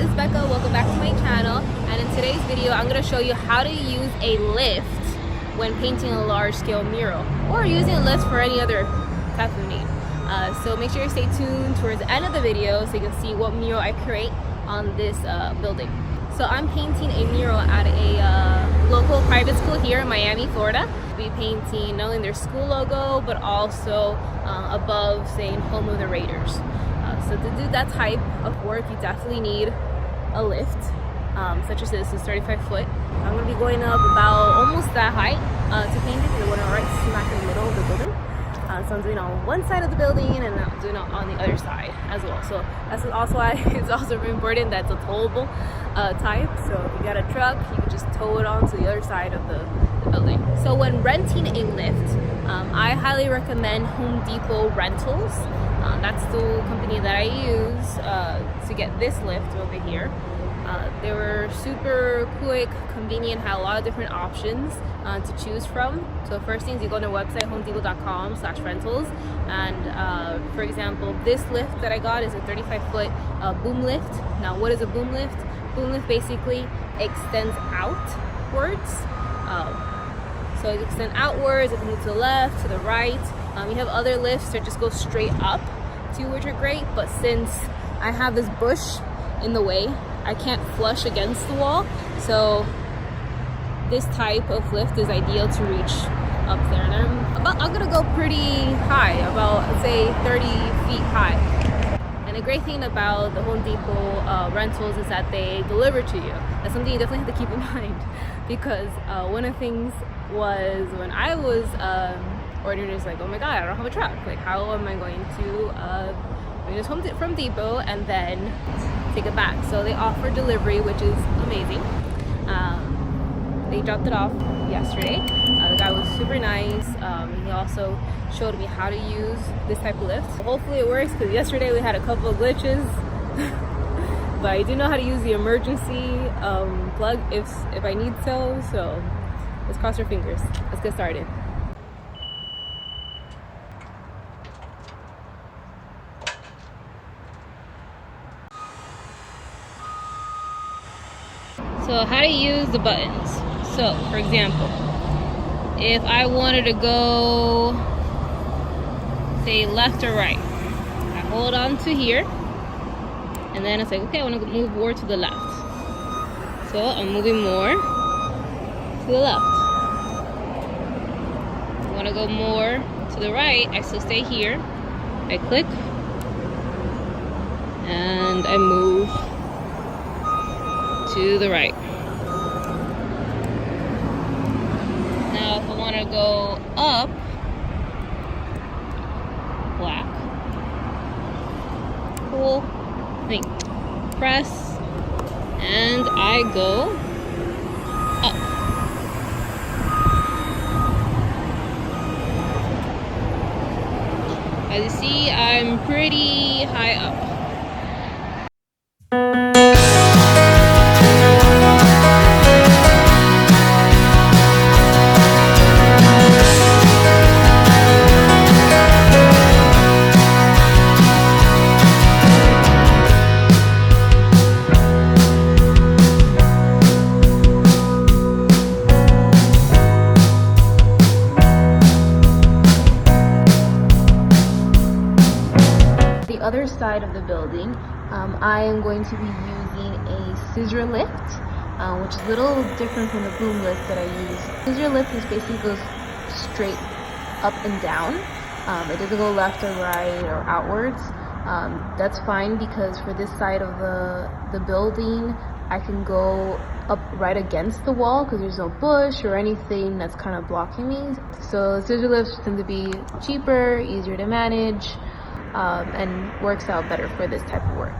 it's Becca. Welcome back to my channel, and in today's video I'm going to show you how to use a lift when painting a large-scale mural, or using a lift for any other type of need. So make sure you stay tuned towards the end of the video so you can see what mural I create on this building. So I'm painting a mural at a local private school here in Miami, Florida. I'll be painting not only their school logo, but also above saying home of the Raiders. So to do that type of work, you definitely need a lift, such as this is 35 foot. I'm going to be going up about almost that height to paint it, because I want to right smack in the middle of the building. So I'm doing on one side of the building, and I'm doing it on the other side as well. So that's also why it's also very important that it's a towable type. So if you got a truck, you can just tow it on to the other side of the building. So when renting a lift, I highly recommend Home Depot Rentals. That's the company that I use to get this lift over here. They were super quick, convenient, had a lot of different options to choose from. So first things, you go on their website, homedepot.com/rentals, and for example, this lift that I got is a 35-foot boom lift. Now, what is a boom lift? Boom lift basically extends outwards. So it extends outwards, it can move to the left, to the right. You have other lifts that just go straight up too, which are great, but since I have this bush in the way, I can't flush against the wall, so this type of lift is ideal to reach up there. And I'm gonna go pretty high, about, let's say 30 feet high. And the great thing about the Home Depot rentals is that they deliver to you. That's something you definitely have to keep in mind, because one of the things was when I was ordering, is like, oh my god, I don't have a truck. Like, how am I going to just home from Depot and then take it back? So they offer delivery, which is amazing. They dropped it off yesterday. The guy was super nice. He also showed me how to use this type of lift. Hopefully it works, because yesterday we had a couple of glitches. But I do know how to use the emergency plug if I need so let's cross our fingers. Let's get started. So how to use the buttons. So for example, if I wanted to go, say, left or right, I hold on to here, and then it's like, okay, I want to move more to the left. So I'm moving more to the left. I want to go more to the right, I still stay here. I click, and I move to the right. Now if I want to go up, black, cool thing, press, and I go up. As you see, I'm pretty high up. Other side of the building, I am going to be using a scissor lift, which is a little different from the boom lift that I use. Scissor lift is basically goes straight up and down. It doesn't go left or right or outwards. That's fine, because for this side of the building, I can go up right against the wall because there's no bush or anything that's kind of blocking me. So scissor lifts tend to be cheaper, easier to manage, and works out better for this type of work.